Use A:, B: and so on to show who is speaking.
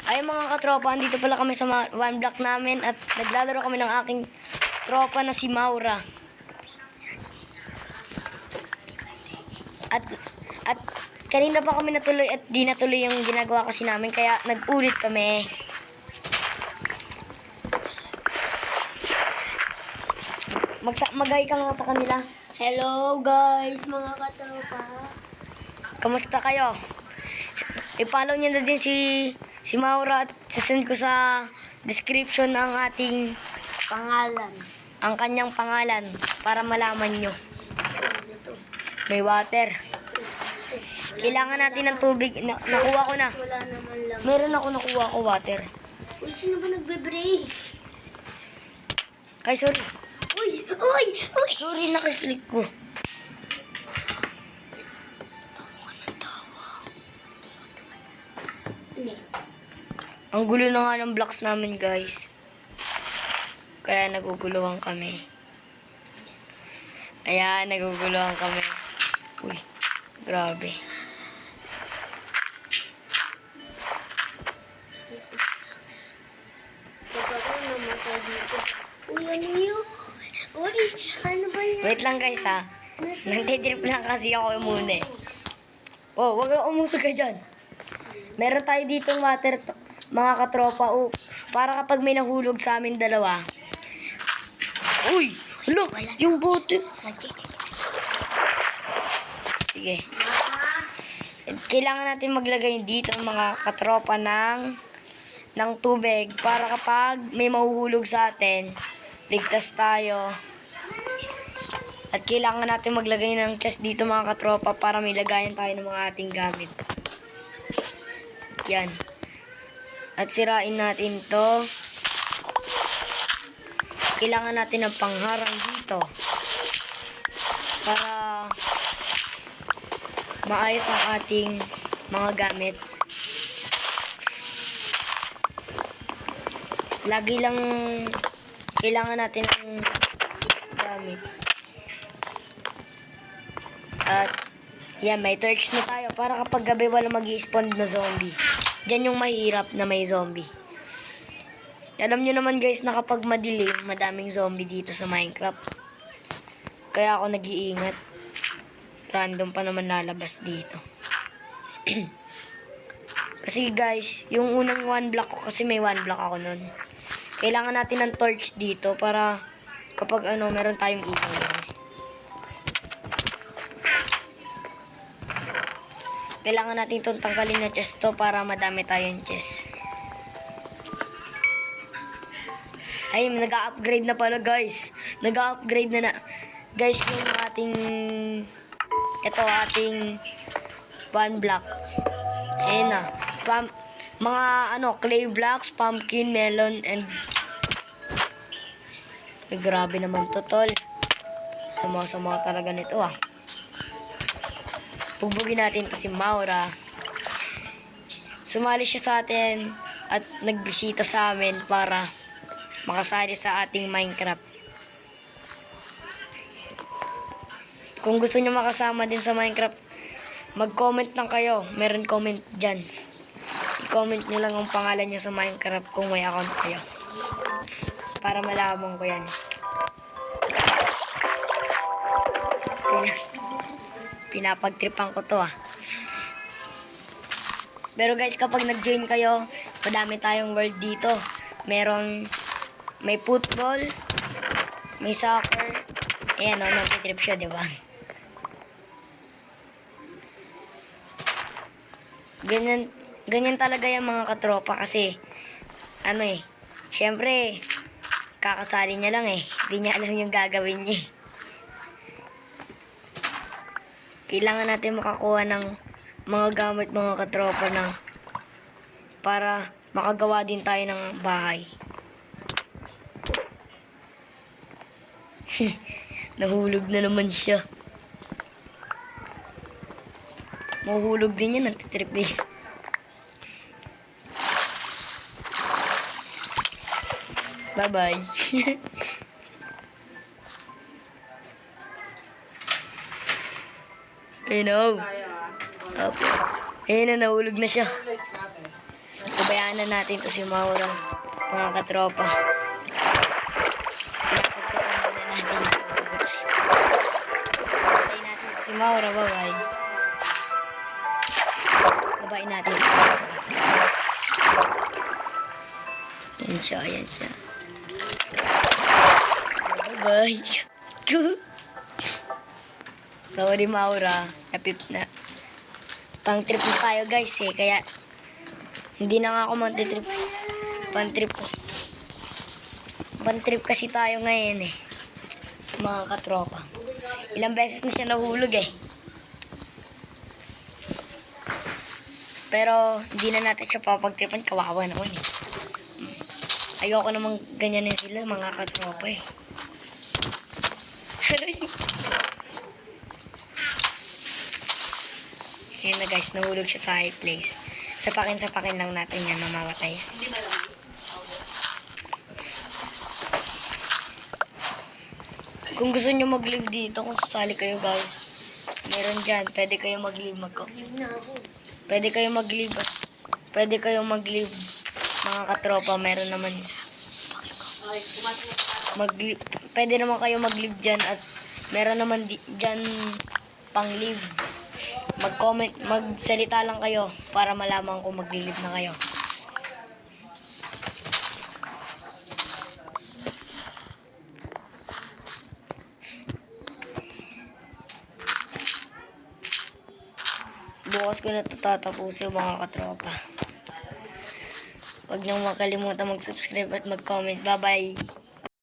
A: Ay mga katropa, andito pala kami sa one block namin at naglalaro kami ng aking tropa na si Maura. At kanina pa kami natuloy at di natuloy yung ginagawa kasi namin kaya nag-ulit kami. Mag-hi ka nga sa kanila.
B: Hello guys, mga katropa.
A: Kamusta kayo? I-follow nyo na din si Maura at sasend ko sa description ang ating
B: Pangalan.
A: ang kanyang pangalan para malaman nyo.
B: Ano to?
A: May water. Kailangan natin ng tubig. Nakuha ko na.
B: Wala naman lang.
A: Meron ako nakuha ko water.
B: Uy, sino ba nagbe-break?
A: Ay, sorry.
B: Uy! Uy! Uy!
A: Sorry, nakiklik ko.
B: Hindi.
A: Ang gulo na nga ng blocks namin, guys. Kaya naguguluhan kami. Ayan, naguguluhan kami. Uy, grabe.
B: Pag ako namatay dito. Uy, ano yun? Uy, ano ba yan?
A: Wait lang, guys, ha. Nagtitrip lang kasi ako muna, eh. Oh, wag kang umusog ka dyan. Meron tayo ditong water, mga katropa. Oh, para kapag may nahulog sa amin dalawa. Uy! Hello! Yung bote. Sige. Kailangan natin maglagay dito mga katropa ng tubig para kapag may mahuhulog sa atin, ligtas tayo. At kailangan natin maglagay ng chest dito mga katropa para may lagayan tayo ng mga ating gamit. Yan. At sirain natin to. Kailangan natin ng pangharang dito para maayos ang ating mga gamit. Lagi lang kailangan natin ng gamit. At yan, may torch na tayo para kapag gabi wala mag-i-spawn na zombie. Diyan yung mahirap na may zombie. Alam nyo naman guys na kapag madilim, madaming zombie dito sa Minecraft. Kaya ako nag-iingat. Random pa naman lalabas dito. Kasi guys, yung unang one block ko, kasi may one block ako nun. Kailangan natin ng torch dito para kapag meron tayong ilaw. Kailangan natin itong tanggalin na chest to para madami tayong chest. Ay, nag-upgrade na pala guys. Nag-upgrade na. Guys, yung ating one block. Ayan na. Mga clay blocks, pumpkin, melon, and ay, grabe naman to, tol. Sama-sama talaga nito, ah. Pubugin natin kasi Maura. Sumali siya sa atin at nagbisita sa amin para makasali sa ating Minecraft. Kung gusto niyo makasama din sa Minecraft, mag-comment lang kayo. Meron comment dyan. I-comment nyo lang ang pangalan nyo sa Minecraft kung may account kayo. Para malaman ko yan. Pinapagtripan ko to, ah. Pero guys, kapag nag-join kayo, madami tayong world dito. May football, may soccer. Ayan, nagtitrip siya, diba? Ganyan talaga yung mga katropa kasi, syempre, kakasali niya lang eh. Hindi niya alam yung gagawin niya. Kailangan natin makakuha ng mga gamit mga katropa para makagawa din tayo ng bahay. Nahulog na naman siya. Mahuhulog din yan, nagtitrip eh. Bye-bye. Ayun o. Ayun na, nahulog na siya. Pabayaan na natin to si Maura, mga katropa. Pinapagpapaan na natin. Patay natin to si Maura, bye-bye. Babain natin. Yan siya, yan siya. Bye-bye. Sorry, Maura. Napip na. Pang trip na tayo, guys, eh. Kaya, hindi na nga ako mag-trip. Pang trip. Pang trip kasi tayo ngayon, eh. Mga katropa. Ilang beses na siya nahulog, eh. Pero, hindi na natin siya papagtripan. Kawawa naman, eh. Ayoko namang ganyanin sila, mga katropa, eh. Yun na guys, nahulog siya sa high place. Sapakin lang natin yan, mamamatay. Kung gusto nyo mag-live dito, kung sasali kayo guys, meron dyan, pwede kayo mag-live Pwede kayo mag-live mga katropa, meron naman. Pwede naman kayo mag-live dyan at meron naman dyan pang-live. Mag-comment, magsalita lang kayo para malaman kung mag-live na kayo. Bukas ko na ito tatapusin mga katropa. Huwag niyong makalimutan mag-subscribe at mag-comment. Bye-bye!